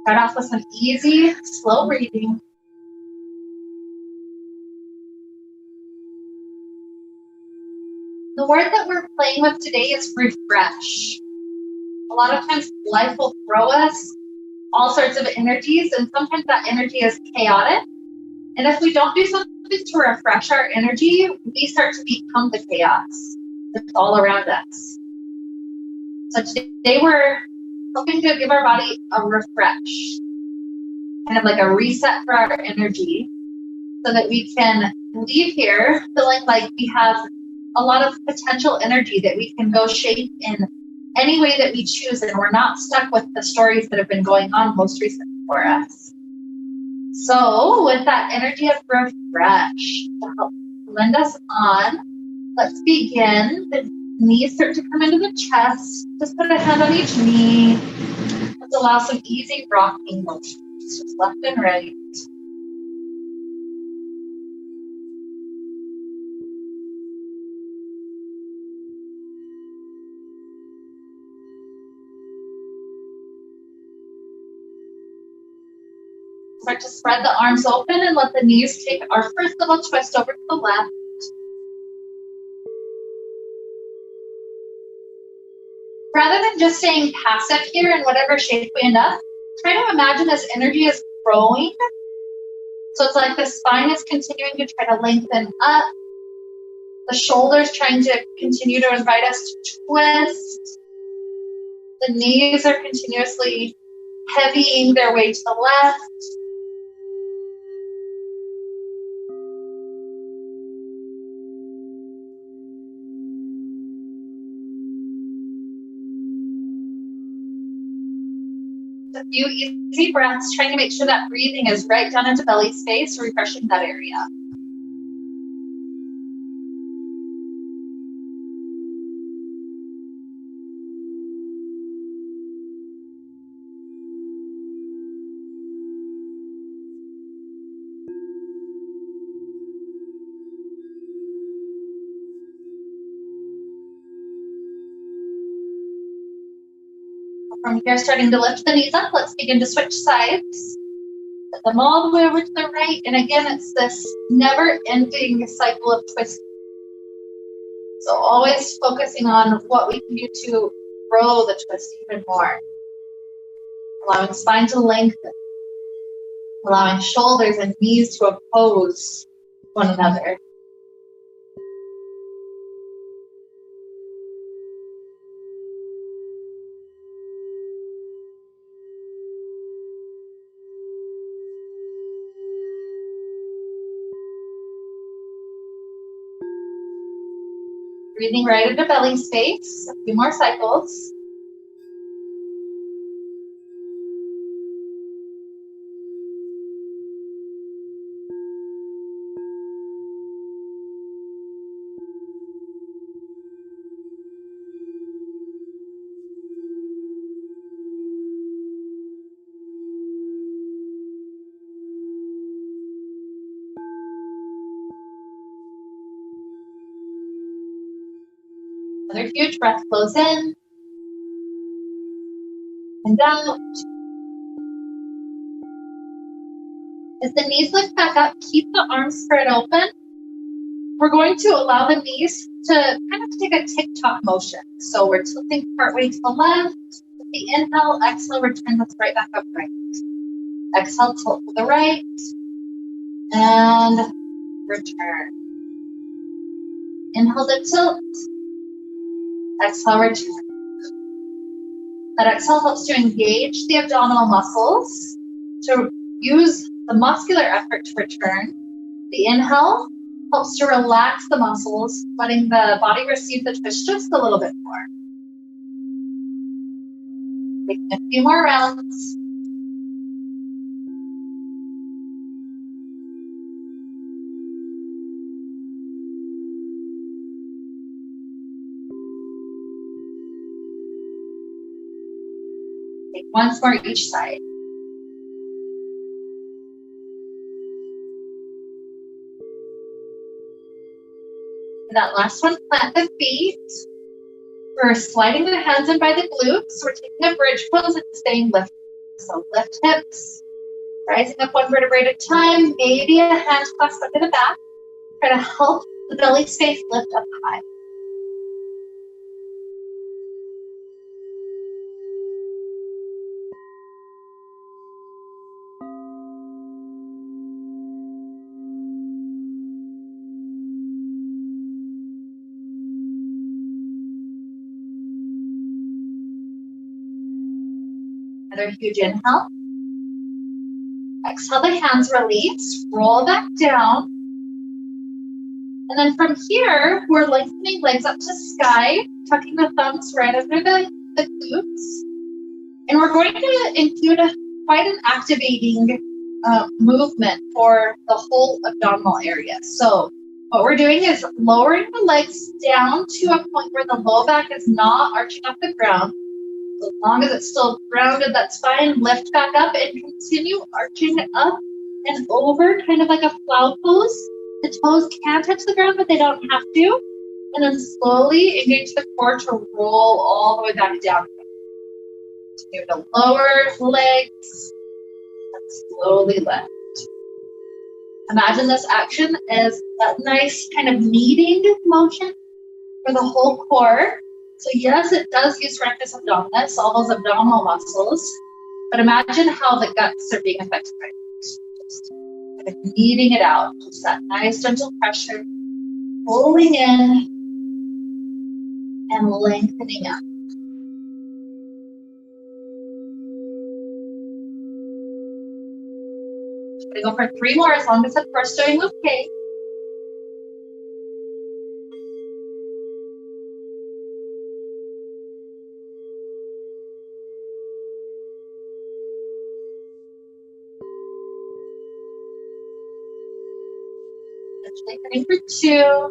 Start off with some easy, slow breathing. The word that we're playing with today is refresh. A lot of times life will throw us all sorts of energies, and sometimes that energy is chaotic. And if we don't do something to refresh our energy, we start to become the chaos that's all around us. So today we're hoping to give our body a refresh, kind of like a reset for our energy, so that we can leave here feeling like we have a lot of potential energy that we can go shape in any way that we choose, and we're not stuck with the stories that have been going on most recently for us. So with that energy of refresh to help lend us on, let's begin. The knees start to come into the chest. Just put a hand on each knee. Let's allow some easy rocking motions, just left and right. Start to spread the arms open and let the knees take our first little twist over to the left. Rather than just staying passive here in whatever shape we end up, try to imagine this energy is growing. So it's like the spine is continuing to try to lengthen up. The shoulders trying to continue to invite us to twist. The knees are continuously heavying their way to the left. A few easy breaths, trying to make sure that breathing is right down into belly space, refreshing that area. From here, starting to lift the knees up, let's begin to switch sides. Put them all the way over to the right. And again, it's this never-ending cycle of twisting. So always focusing on what we can do to grow the twist even more. Allowing spine to lengthen. Allowing shoulders and knees to oppose one another. Breathing right into belly space, a few more cycles. Another huge breath, close in and out. As the knees lift back up, keep the arms spread open. We're going to allow the knees to kind of take a tick-tock motion. So we're tilting partway to the left. With the inhale, exhale, return this right back upright. Exhale, tilt to the right. And return. Inhale to tilt. Exhale, return. That exhale helps to engage the abdominal muscles, to use the muscular effort to return. The inhale helps to relax the muscles, letting the body receive the twist just a little bit more. Taking a few more rounds. Take once more each side. And that last one, plant the feet. We're sliding the hands in by the glutes. We're taking a bridge pose and staying lifted. So lift hips, rising up one vertebrae at a time, maybe a hand clasp under the back. Try to help the belly space lift up high. Another huge inhale. Exhale, the hands release, roll back down. And then from here, we're lengthening legs up to sky, tucking the thumbs right under the glutes. And we're going to include quite an activating movement for the whole abdominal area. So what we're doing is lowering the legs down to a point where the low back is not arching off the ground. As long as it's still grounded, that's fine. Lift back up and continue arching up and over, kind of like a plow pose. The toes can touch the ground, but they don't have to. And then slowly engage the core to roll all the way back down. Continue to lower legs and slowly lift. Imagine this action as that nice kind of kneading motion for the whole core. So yes, it does use rectus abdominis, all those abdominal muscles, but imagine how the guts are being affected by it. Just kind of kneading it out, just that nice gentle pressure, pulling in and lengthening up. We're gonna go for 3 more, as long as the core's doing okay. Lengthening for 2.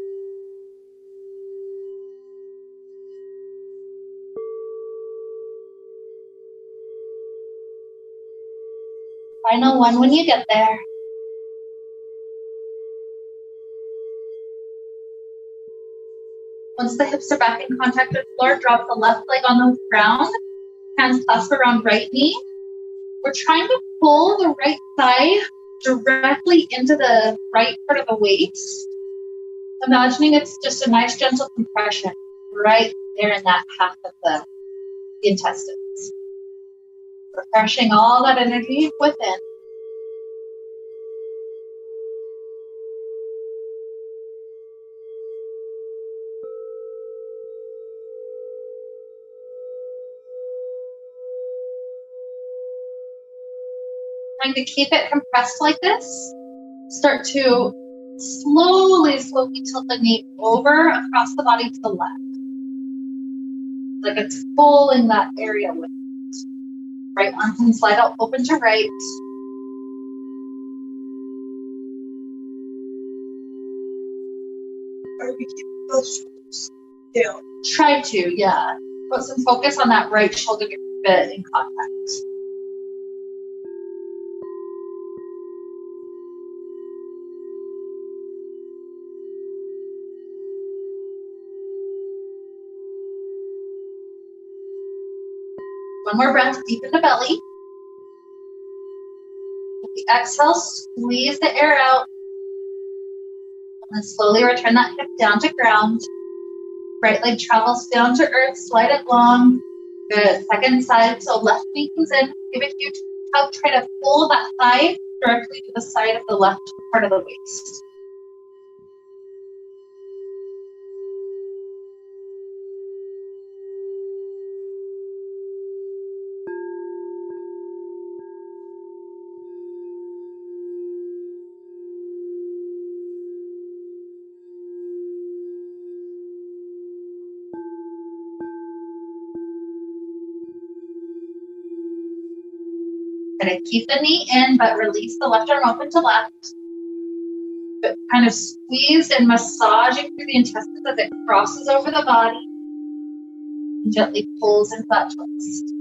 Final one when you get there. Once the hips are back in contact with the floor, drop the left leg on the ground. Hands clasp around right knee. We're trying to pull the right thigh directly into the right part of the waist. Imagining it's just a nice gentle compression right there in that half of the intestines. Refreshing all that energy within. Trying to keep it compressed like this. Start to slowly tilt the knee over across the body to the left. Like it's pulling that area with it. Right arm can slide out open to right. Or we keep those shoulders down. Try to, yeah. Put some focus on that right shoulder to keep it in contact. One more breath deep in the belly. With the exhale, squeeze the air out. And then slowly return that hip down to ground. Right leg travels down to earth, slide it long. Good. Second side, so left knee comes in. Give a huge tug. Try to pull that thigh directly to the side of the left part of the waist. Gonna keep the knee in, but release the left arm open to left. But kind of squeeze and massaging through the intestines as it crosses over the body. And gently pulls into that twist.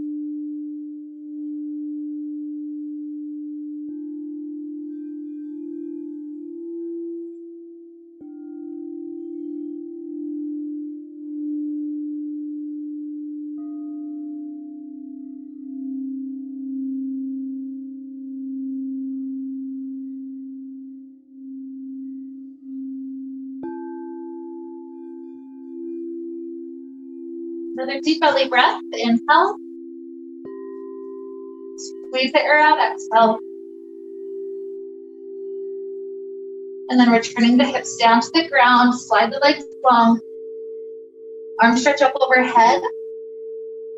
Another deep belly breath. Inhale. Squeeze the air out. Exhale. And then returning the hips down to the ground. Slide the legs long. Arms stretch up overhead.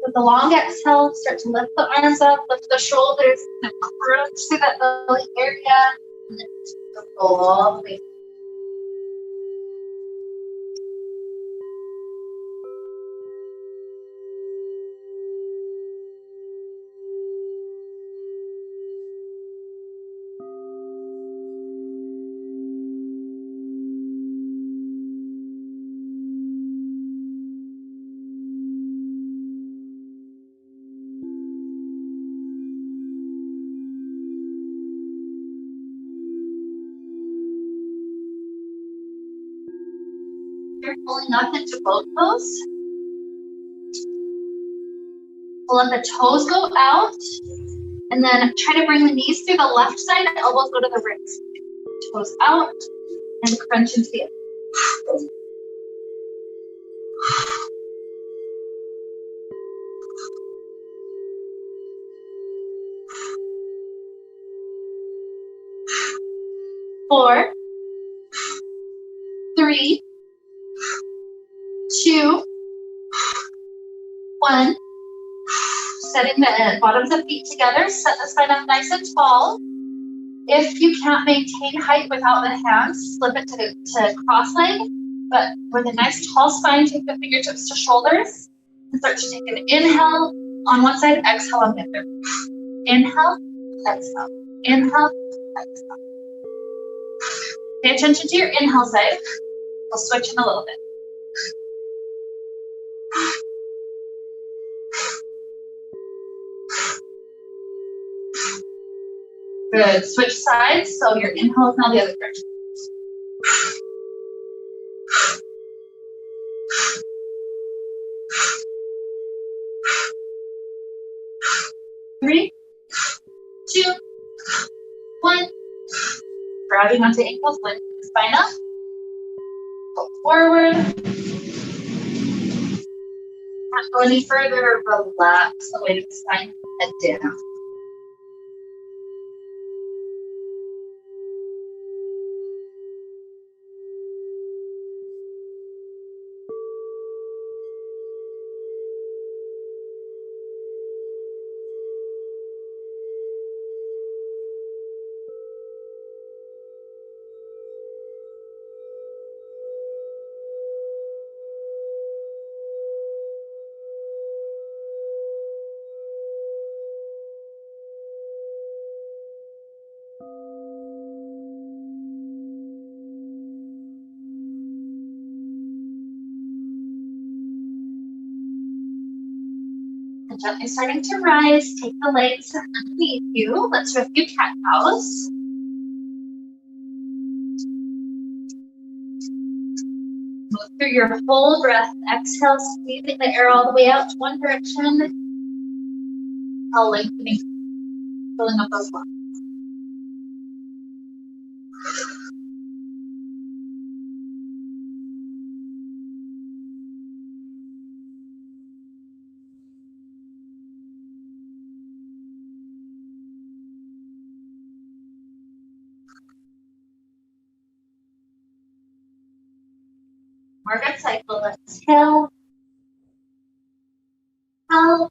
With the long exhale, start to lift the arms up, lift the shoulders, and crunch through that belly area. And then go all the way. You're pulling up into boat pose. We'll let the toes go out, and then try to bring the knees through the left side, elbows go to the right side. Toes out, and crunch into the other. 4, 3, 2, 1. Setting the bottoms of feet together, set the spine up nice and tall. If you can't maintain height without the hands, flip it to cross leg. But with a nice tall spine, take the fingertips to shoulders and start to take an inhale on one side, exhale on the other. Inhale, exhale. Inhale, exhale. Pay attention to your inhale side. We'll switch in a little bit. Good. Switch sides, so your inhale is now the other direction. 3, 2, 1. Grabbing onto ankles, lift the spine up. Go forward. Not go any further. Relax the weight of the spine. Head down. And gently starting to rise, take the legs underneath you. Let's do a few cat cows. Move through your whole breath. Exhale, squeezing the air all the way out to one direction. Exhale, lengthening, filling up those lungs. More good cycle. Exhale. Exhale.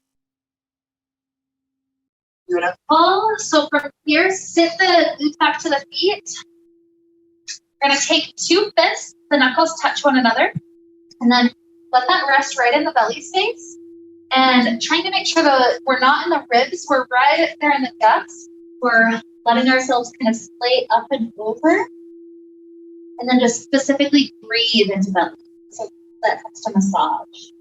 Beautiful. So from here, sit the glutes back to the feet. We're going to take 2 fists. The knuckles touch one another. And then let that rest right in the belly space. And trying to make sure that we're not in the ribs. We're right there in the guts. We're letting ourselves kind of splay up and over. And then just specifically breathe into belly. So that helps to massage.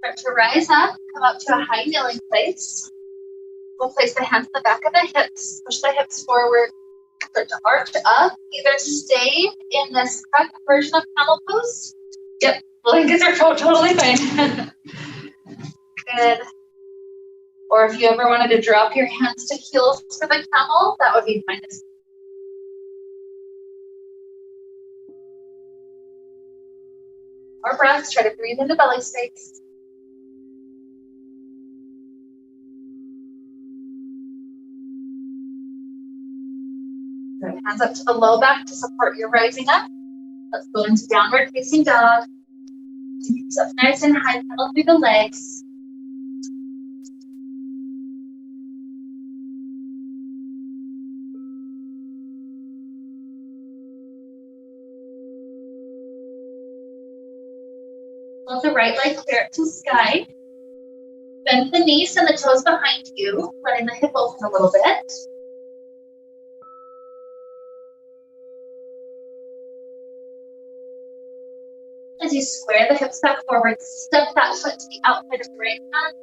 Start to rise up, come up to a high kneeling place. We'll place the hands at the back of the hips, push the hips forward, start to arch up. Either stay in this correct version of camel pose. Yep, blankets are totally fine. Good. Or if you ever wanted to drop your hands to heels for the camel, that would be fine as well. More breaths, try to breathe into belly space. Good. Hands up to the low back to support your rising up. Let's go into downward facing dog. Knees up nice and high, pedal through the legs. Float the right leg clear up to sky. Bend the knees and the toes behind you, letting the hip open a little bit. As you square the hips back forward, step that foot to the outside of the right hand.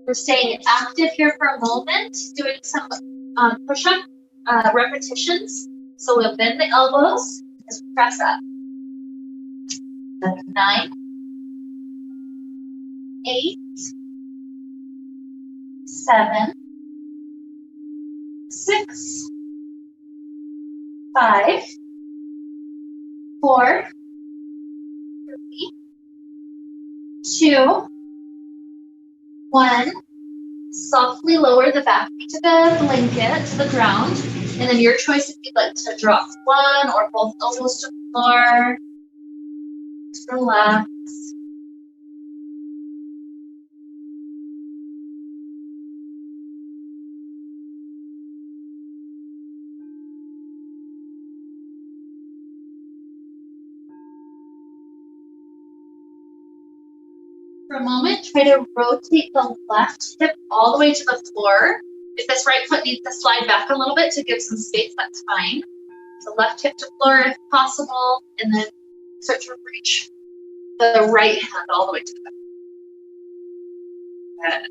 We're staying active here for a moment, doing some push-up repetitions. So we'll bend the elbows as we press up. 9, 8, 7, 6, 5, 4, 3, 2, 1. Softly lower the back to the blanket to the ground. And then your choice if you'd like to drop one or both elbows to the floor. Just relax. For a moment, try to rotate the left hip all the way to the floor. If this right foot needs to slide back a little bit to give some space, that's fine. So left hip to floor if possible, and then start to reach the right hand all the way to the back. Good.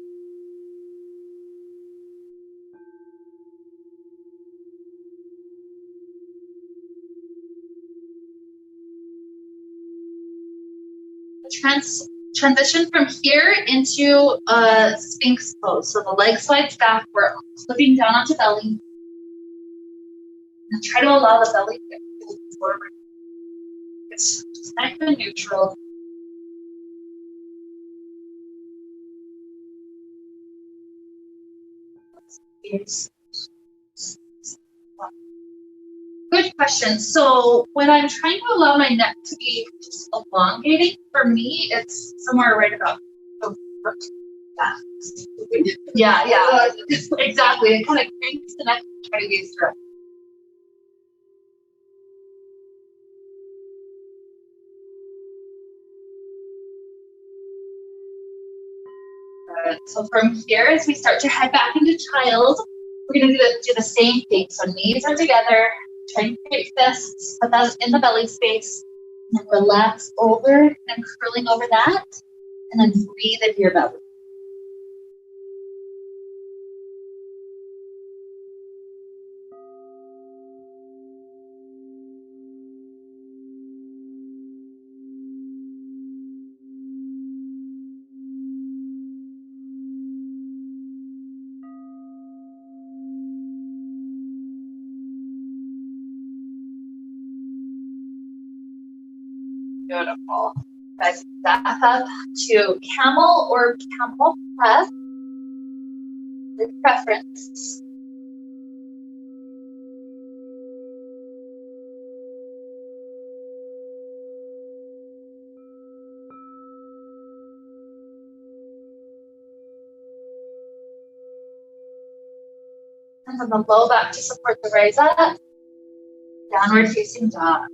Transition from here into a Sphinx pose. So the leg slides back, we're flipping down onto belly. And try to allow the belly to move forward. It's just nice and neutral. Good question. So when I'm trying to allow my neck to be just elongating, for me, it's somewhere right about that. Yeah, exactly. It kind of cranks the neck to try to be straight. Good. So from here, as we start to head back into child, we're going to do the same thing. So knees are together. Try and create fists, put that in the belly space, and then relax over and curling over that, and then breathe into your belly. Beautiful. Guys, back up to camel or camel press. Your preference. And then the low back to support the rise up. Downward facing dog.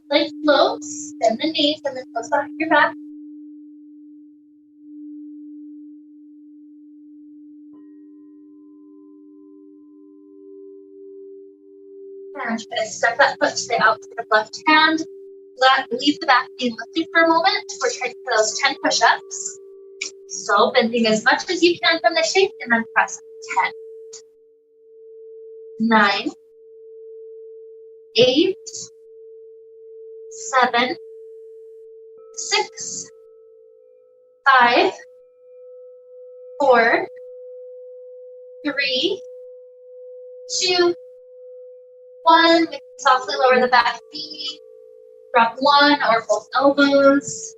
Leg floats, bend the knees, and then close back your back. And you're going to step that foot to the outside of left hand. Leave the back knee lifted for a moment. We're trying to do those 10 push-ups. So bending as much as you can from the shape and then press 10, 9, 8, 7, 6, 5, 4, 3, 2, 1. We can softly lower the back knee. Drop one or both elbows.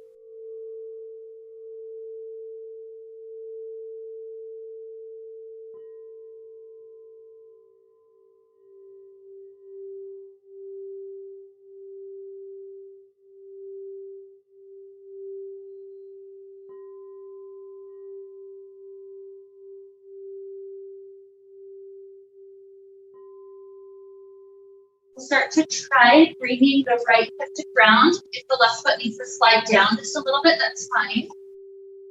We'll start to try bringing the right hip to ground. If the left foot needs to slide down just a little bit, that's fine.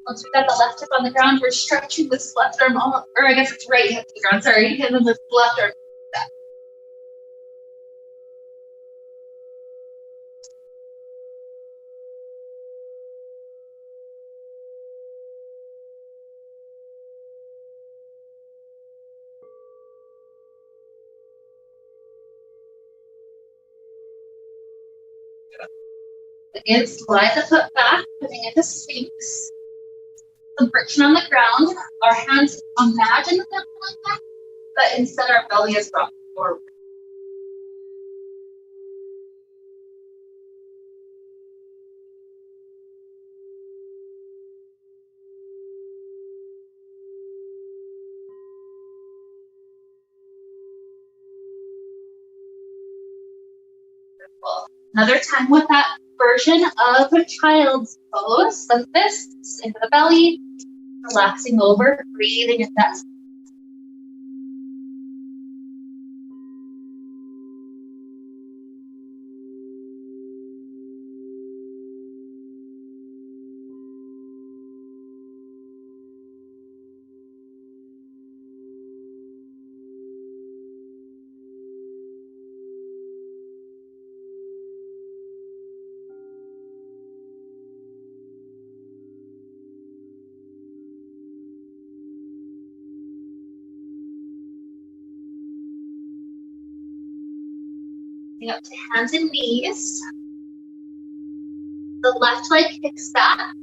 Once we've got the left hip on the ground, we're stretching this left arm, or I guess it's right hip to the ground, sorry, and then the left arm back. Again, slide the foot back, putting into Sphinx. Some friction on the ground. Our hands imagine that they're pulling back, but instead our belly is dropping forward. Another time with that version of a child's pose, the fists into the belly, relaxing over, breathing into that. Up to hands and knees. The left leg kicks back.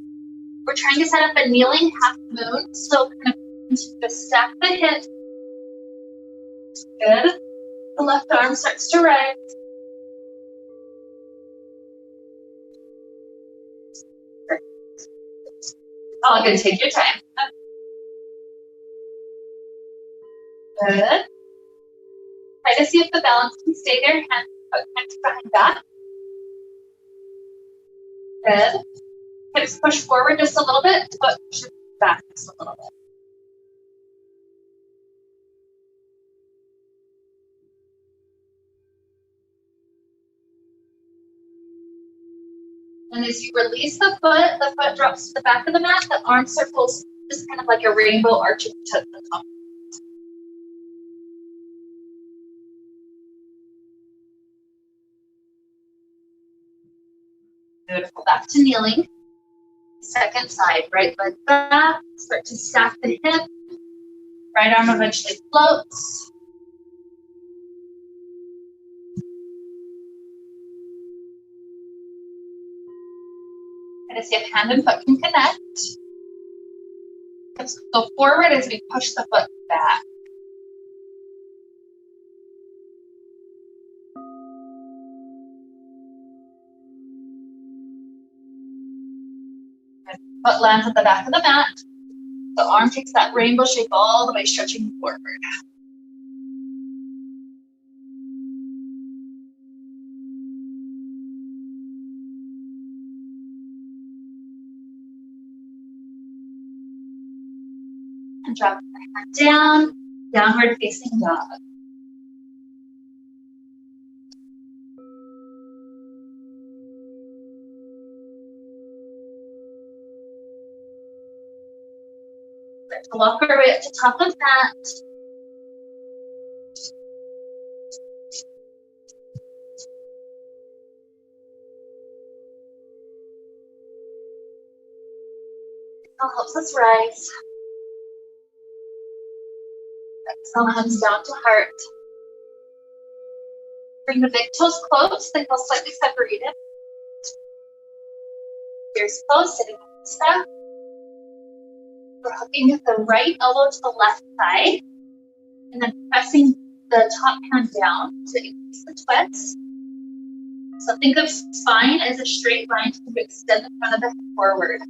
We're trying to set up a kneeling half moon. So kind of just stack the hip. Good. The left arm starts to rise. All good. Take your time. Good. Try to see if the balance can stay there. Hands behind back. Good. Hips push forward just a little bit, foot pushes back just a little bit. And as you release the foot drops to the back of the mat, the arm circles just kind of like a rainbow arching to the top. Beautiful. Back to kneeling. Second side, right leg back. Start to stack the hip. Right arm eventually floats. Kind of see if hand and foot can connect. Let's go forward as we push the foot back. Foot lands at the back of the mat. The arm takes that rainbow shape all the way, stretching forward. And drop the hand down, downward facing dog. Walk our way up to top of that. Exhale helps us rise. Exhale comes down to heart. Bring the big toes close, they feel slightly separated. Ears closed, sitting on the step. We're hooking the right elbow to the left thigh, and then pressing the top hand down to increase the twist. So think of spine as a straight line to extend the front of the head forward.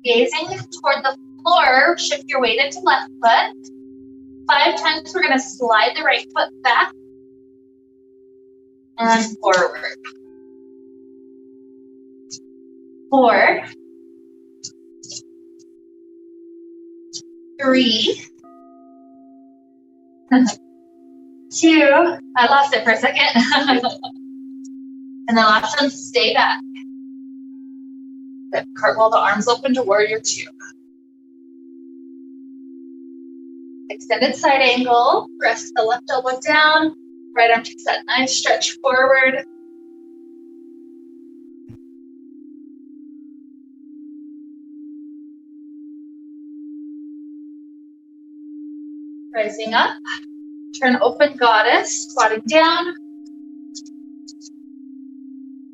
Gazing toward the floor, shift your weight into left foot. 5 times we're going to slide the right foot back and forward. 4, 3, 2, I lost it for a second. And the last one, stay back. Good. Cartwheel the arms open to warrior 2. Extended side angle, press the left elbow down, right arm takes that nice stretch forward. Rising up, turn open goddess, squatting down.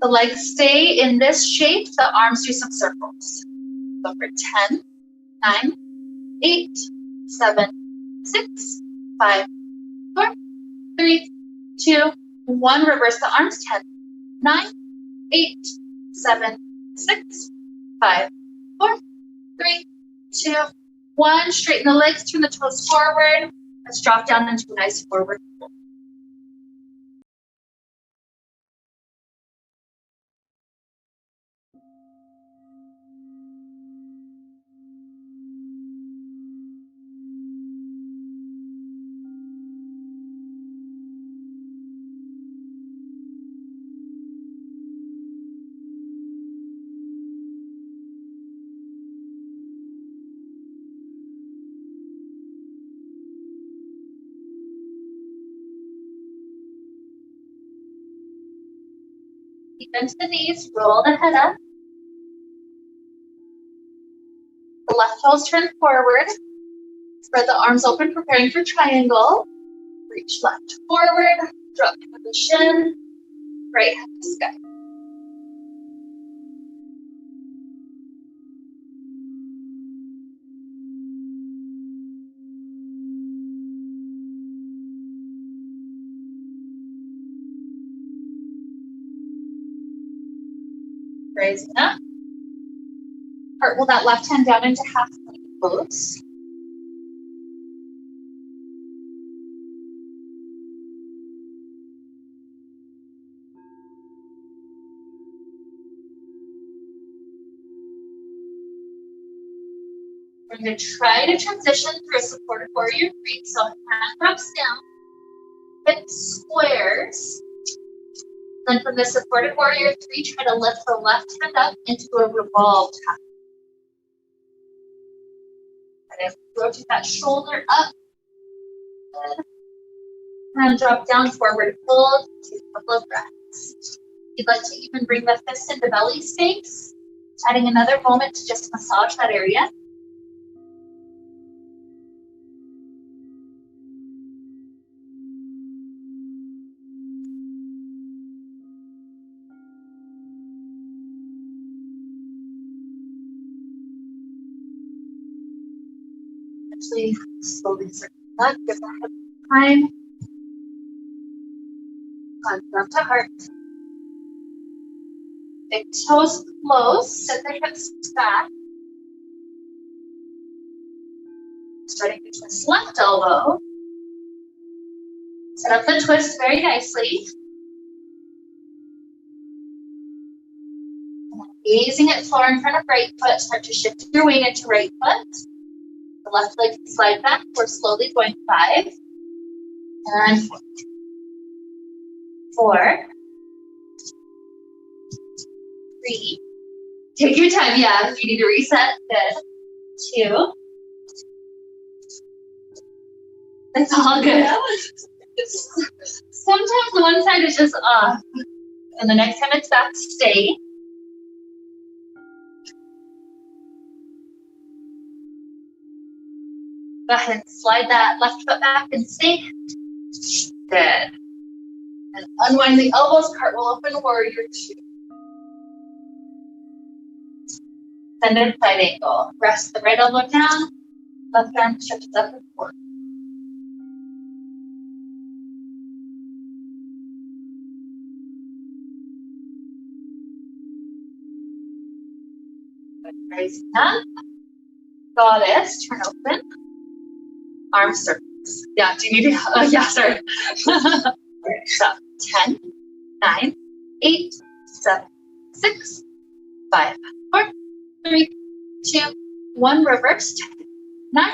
The legs stay in this shape, the arms do some circles. So for 10, 9, 8, 7, 6, 5, 4, 3, 2, 1. Reverse the arms. 10, 9, 8, 7, 6, 5, 4, 3, 2, 1. Straighten the legs, turn the toes forward. Let's drop down into a nice forward fold. Bend the knees, roll the head up. The left toes turn forward. Spread the arms open, preparing for triangle. Reach left forward, drop to the shin, right hand to sky. Raising up. Cartwheel that left hand down into half plank pose. We're going to try to transition through a supported warrior 3. So hand drops down, hip squares. Then from the supported warrior 3, try to lift the left hand up into a revolved half. And rotate that shoulder up. And drop down, forward fold. Take a couple of breaths. You'd like to even bring the fists into belly space. Adding another moment to just massage that area. Actually, slowly circle back, give the head time. Down to heart. Big toes close, set the hips back. Starting to twist left elbow. Set up the twist very nicely. Gazing at floor in front of right foot, start to shift your weight into right foot. The left leg slide back. We're slowly going 5 and 4, 3. Take your time. Yeah, if you need to reset, good. 2. It's all good. Sometimes the one side is just off, and the next time it's back, stay. Go ahead and slide that left foot back and stay. Good. And unwind the elbows, cartwheel open, warrior two. Extended side angle. Rest the right elbow down, left arm shifts up and forward. Good. Raise up. Goddess, turn open. Arm circles. Yeah, do you need to? Oh, yeah, sorry. So 10, 9, 8, 7, 6, 5, 4, 3, 2, 1. Reverse. 10, 9,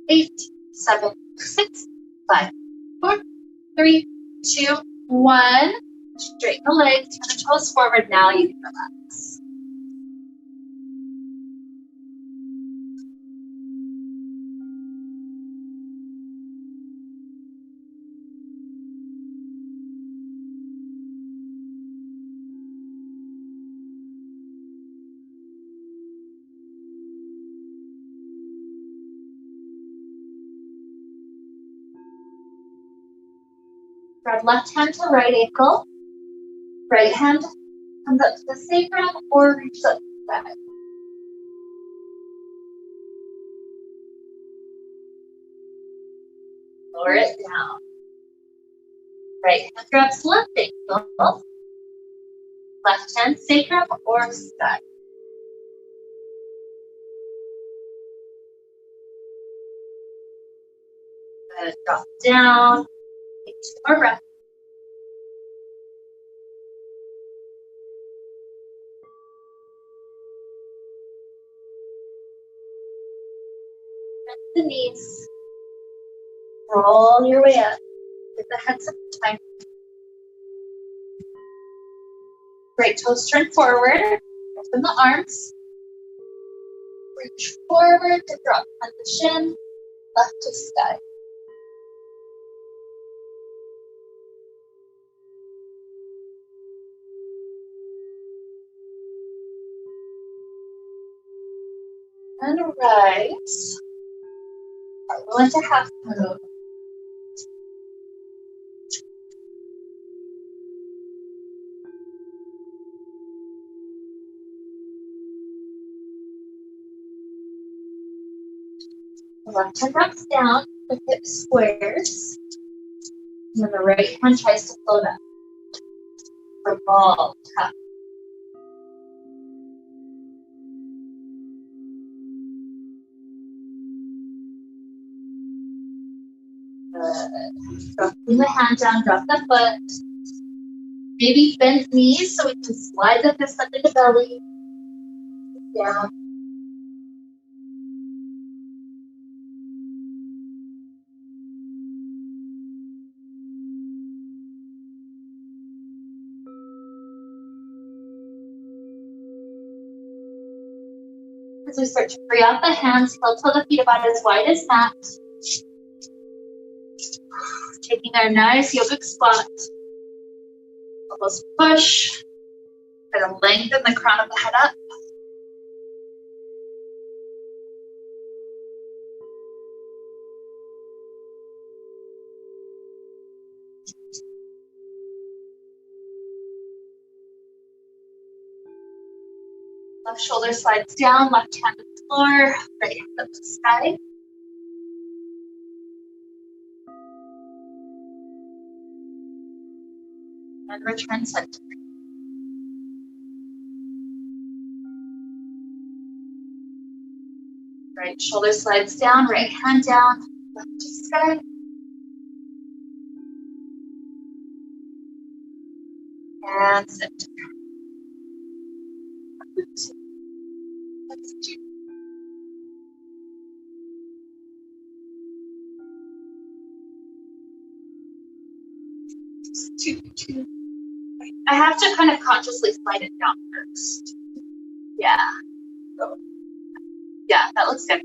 8, 7, 6, 5, 4, 3, 2, 1. Straighten the legs, turn the toes forward. Now you can relax. Spread left hand to right ankle. Right hand comes up to the sacrum or reaches up to the side. Lower it down. Right hand grabs left ankle. Left hand sacrum or side. Good. Drop down. Take 2 more breaths. Bend the knees. Roll your way up. Get the head sometimes. Great. Toes turn forward. Open the arms. Reach forward to drop on the shin. Left to sky. And rise. Cartwheel into half move. The left hand drops down, the hip squares, and then the right hand tries to float up. For ball tap. Good. Dropping the hand down, drop the foot. Maybe bend knees so we can slide the fist up into belly. Down. As we start to free out the hands, heel toe the feet about as wide as mat. Taking our nice yogic squat. Elbows push. Try to lengthen the crown of the head up. Left shoulder slides down, left hand to the floor, right hand up to the sky. And return center. Right shoulder slides down, right hand down, left to sky. And center. Two. I have to kind of consciously slide it down first. Yeah. So, yeah, that looks good.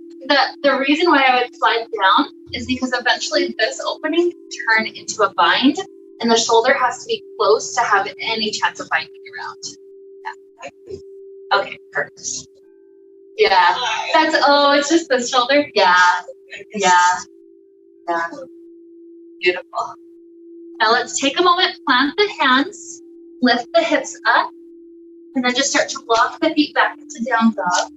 The reason why I would slide down is because eventually this opening can turn into a bind, and the shoulder has to be close to have any chance of binding around. Yeah. Okay, perfect. Yeah. It's just the shoulder. Yeah. Yeah. Yeah. Beautiful. Now let's take a moment, plant the hands, lift the hips up, and then just start to walk the feet back to down dog.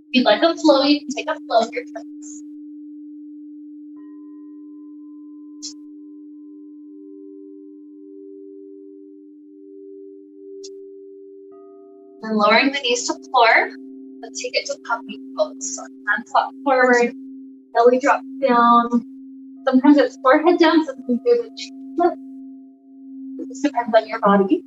If you'd like a flow, you can take a flow here, please. Then lowering the knees to floor, let's take it to puppy pose. So hands flop forward, belly drop down. Sometimes it's forehead down, sometimes there's a chin flip. It just depends on your body.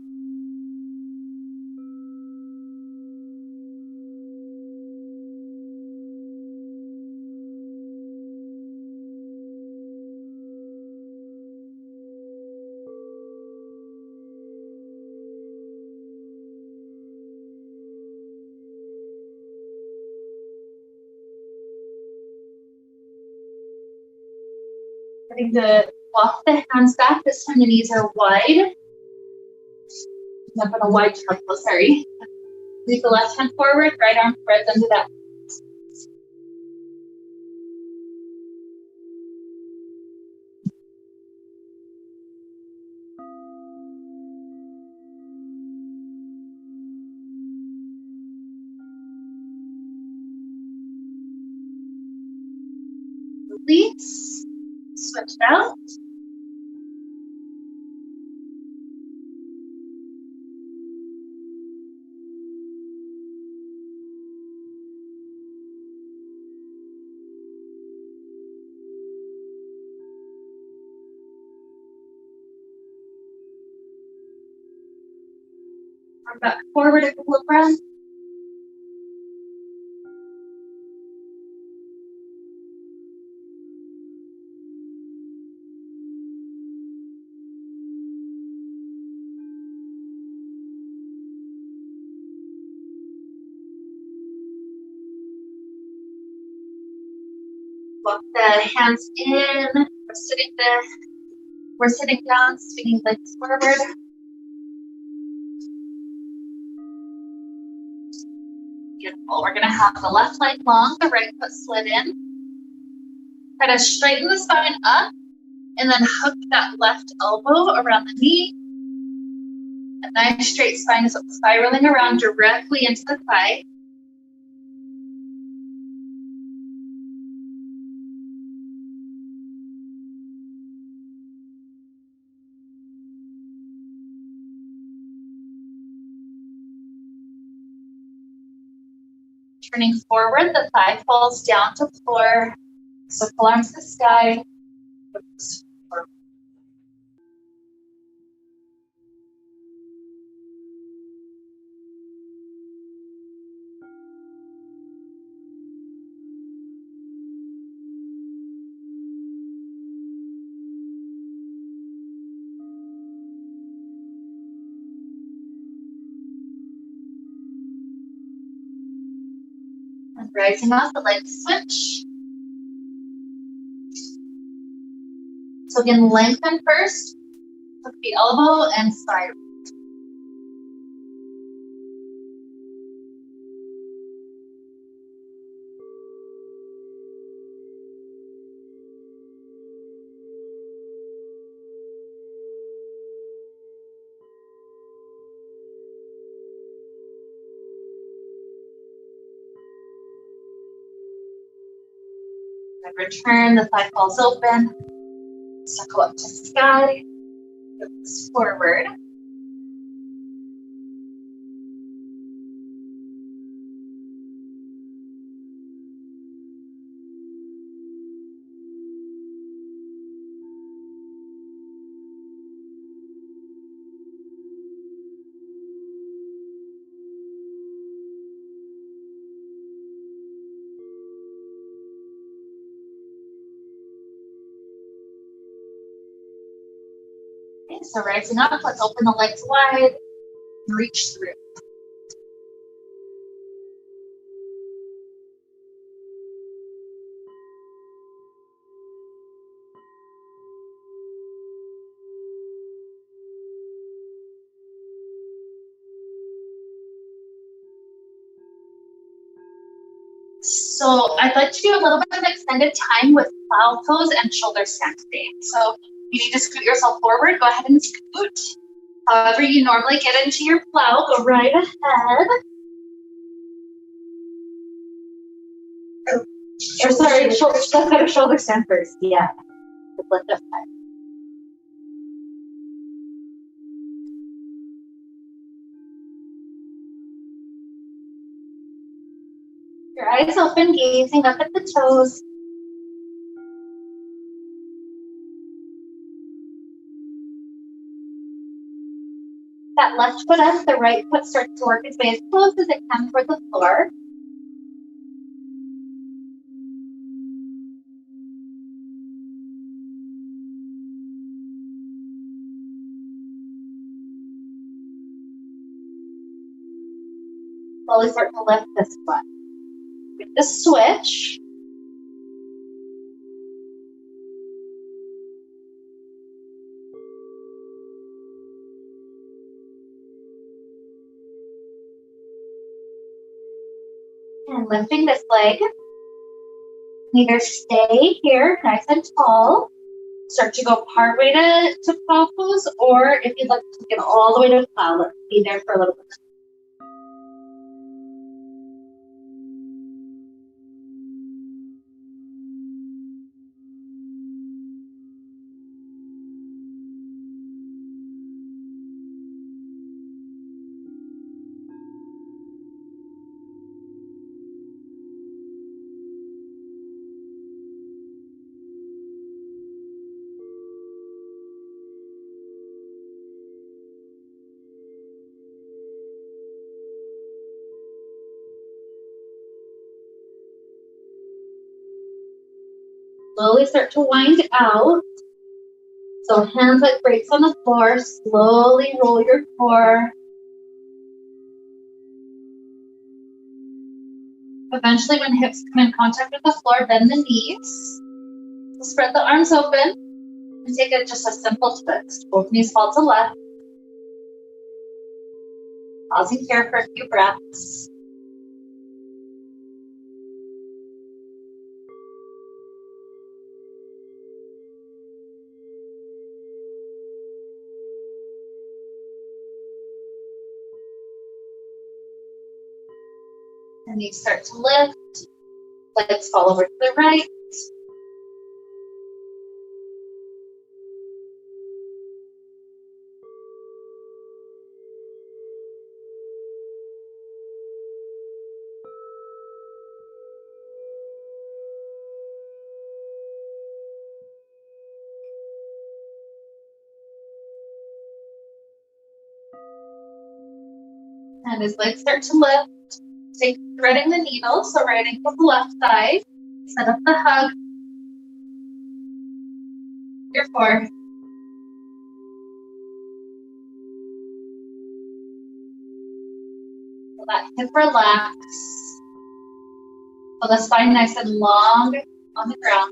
Starting to walk the hands back. This time the knees are wide. Up on a wide torso, sorry. Leave the left hand forward, right arm spreads under that. Release. Switch it out. Arm back forward a couple of breaths. Walk the hands in. We're sitting down, swinging legs forward. Beautiful. We're gonna have the left leg long, the right foot slid in. Try to straighten the spine up and then hook that left elbow around the knee. A nice straight spine is spiraling around directly into the thigh. Turning forward, the thigh falls down to floor. Circle arms to the sky. And rising up, the legs switch. So again, lengthen first. Hook the elbow and spiral. And return, the thigh falls open. Circle up to sky. Hips forward. Okay, so rising up, let's open the legs wide. Reach through. So I'd like to do a little bit of extended time with plow pose and shoulder stand today. So you need to scoot yourself forward. Go ahead and scoot. However you normally get into your plow, go right ahead. Or sorry, let's go to shoulder stand first. Yeah. Lift up high. Your eyes open, gazing up at the toes. That left foot up, the right foot starts to work its way as close as it can toward the floor. Slowly start to lift this foot. With the switch, and lifting this leg, either stay here nice and tall, start to go part way to plow pose, or if you'd like to get all the way to plow, let's be there for a little bit. Slowly start to wind out. So hands like brakes on the floor, slowly roll your core. Eventually when hips come in contact with the floor, bend the knees. Spread the arms open and take just a simple twist. Both knees fall to left. Pausing here for a few breaths. And you start to lift. Legs fall over to the right. And as legs start to lift, take threading the needle, so right ankle to the left side, set up the hug, your core. Let hip relax. So the spine nice and long on the ground.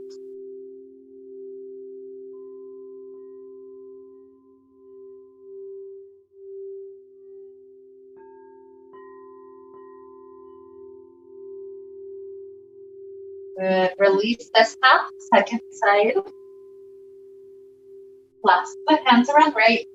Good. Release this half, second side. Clasp the hands around right.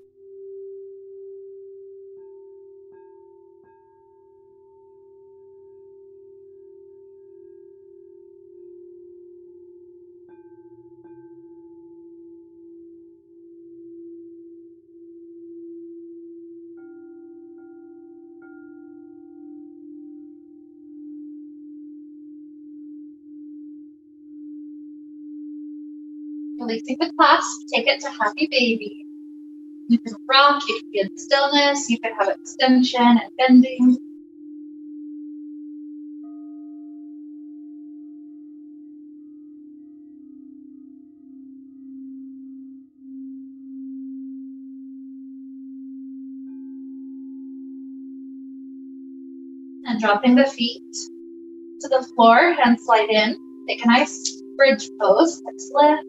Releasing the clasp, take it to happy baby. You can rock, you can be in stillness, you can have extension and bending. And dropping the feet to the floor, hands slide in. Take a nice bridge pose, hips lift.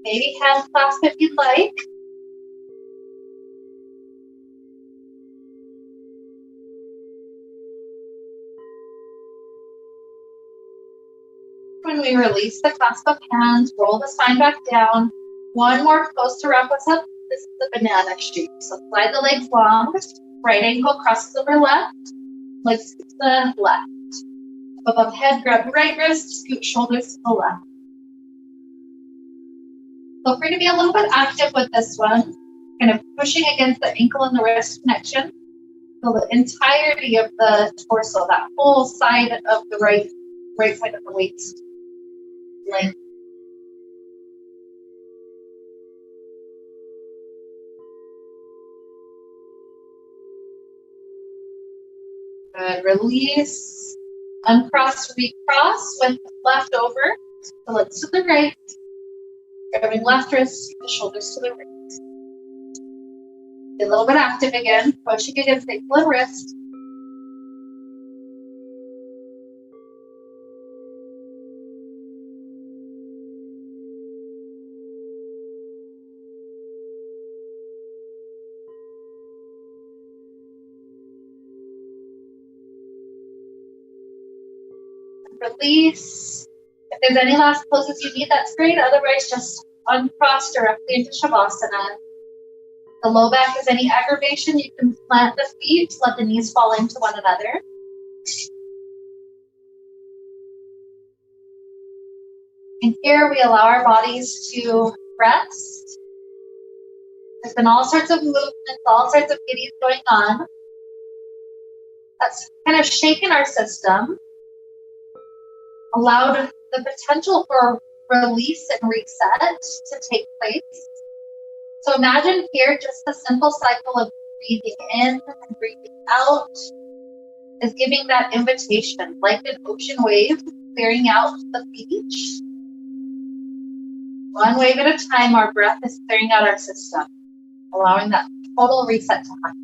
Maybe hand clasp if you'd like. we release the clasp of hands, roll the spine back down. One more pose to wrap us up. This is the banana shape. So slide the legs long, right ankle crosses over left, legs to the left. Above head, grab the right wrist, scoot shoulders to the left. Feel free to be a little bit active with this one, kind of pushing against the ankle and the wrist connection. Feel the entirety of the torso, that whole side of the right side of the waist. Length. Good. Release. Uncross, recross with left over. So let's to the right. Grabbing left wrist, the shoulders to the right. Be a little bit active again, pushing against the ankle and wrist. Release. If there's any last poses you need, that's great. Otherwise, just uncross directly into Shavasana. The low back is any aggravation, you can plant the feet, let the knees fall into one another. And here we allow our bodies to rest. There's been all sorts of movements, all sorts of giddies going on. That's kind of shaken our system, allowed the potential for release and reset to take place. So imagine here just a simple cycle of breathing in and breathing out is giving that invitation, like an ocean wave, clearing out the beach. One wave at a time, our breath is clearing out our system, allowing that total reset to happen.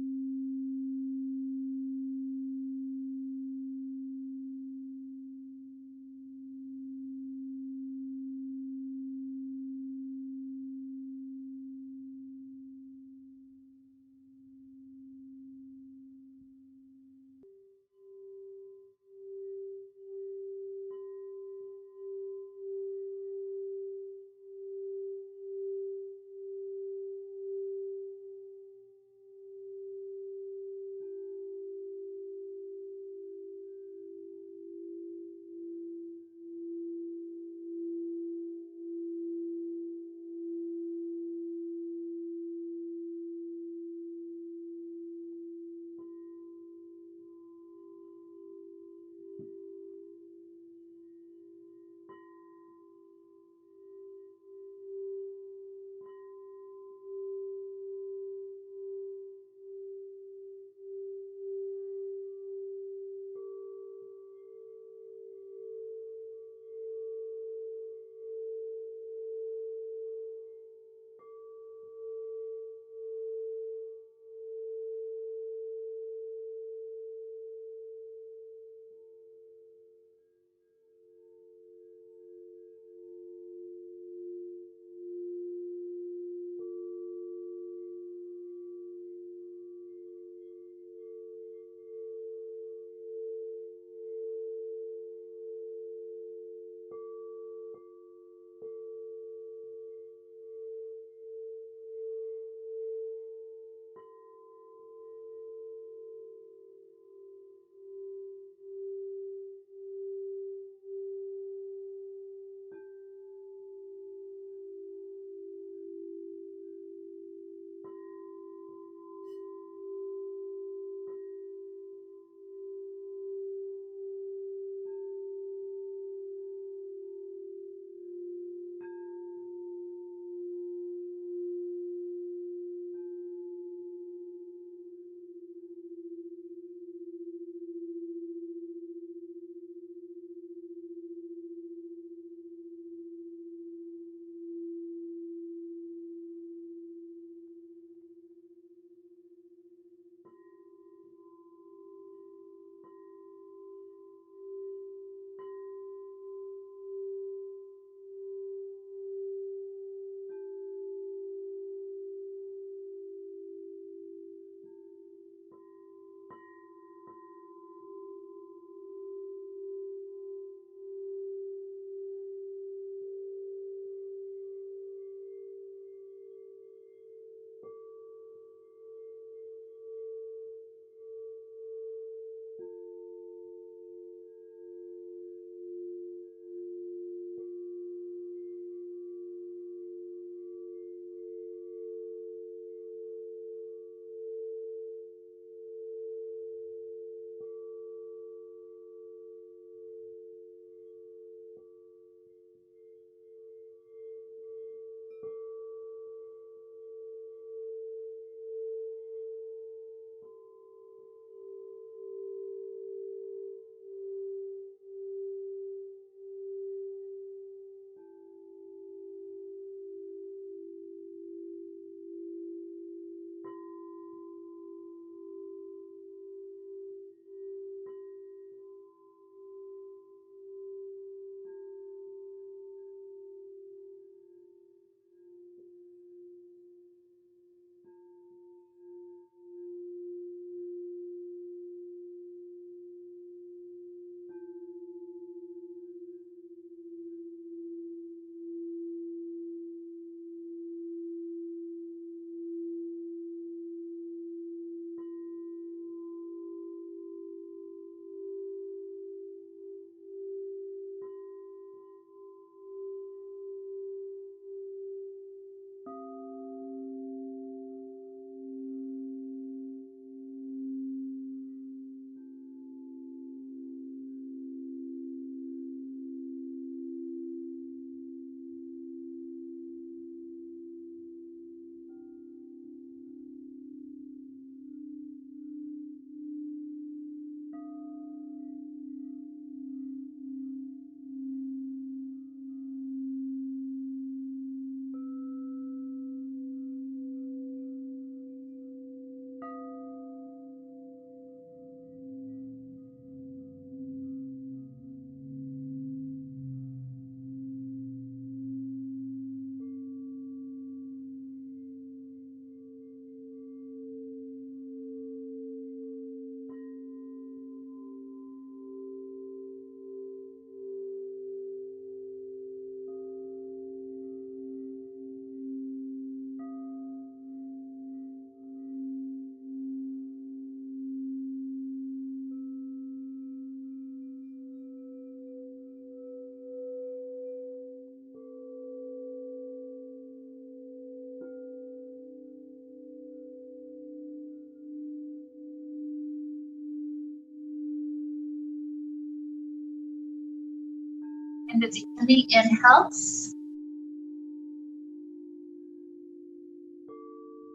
And it's in the inhales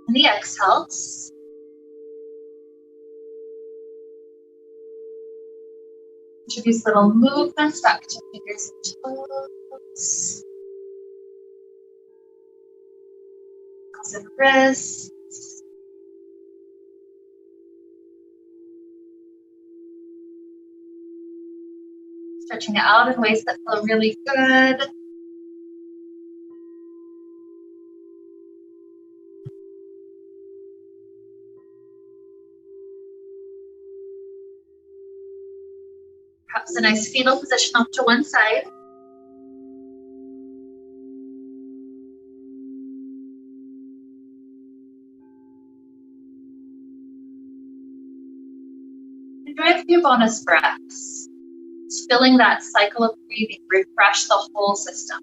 and the exhales. Introduce little movements back to fingers and toes. Ankles and wrists. Stretching it out in ways that feel really good. Perhaps a nice fetal position off to one side. Enjoy a few bonus breaths. Just filling that cycle of breathing, refresh the whole system.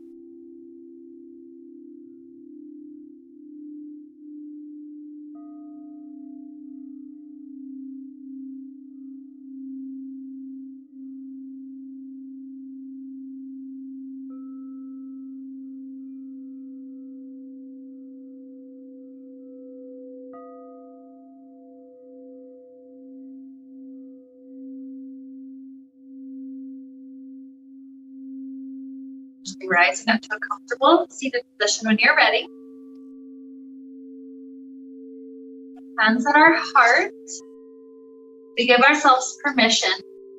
Rising up to a comfortable seated position when you're ready. Hands on our heart. We give ourselves permission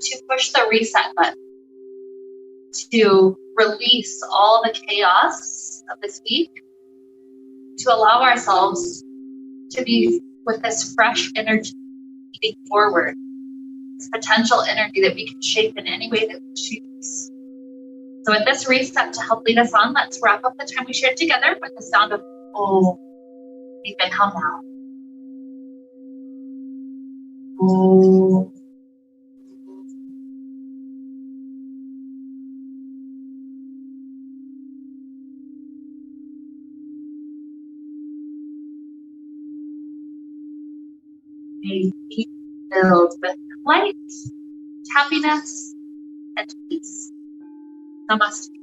to push the reset button, to release all the chaos of this week, to allow ourselves to be with this fresh energy moving forward, this potential energy that we can shape in any way that we choose. So with this reset to help lead us on, let's wrap up the time we shared together with the sound of Oh. Deep inhale now. Oh. Be filled with light, happiness, and peace. Namaste.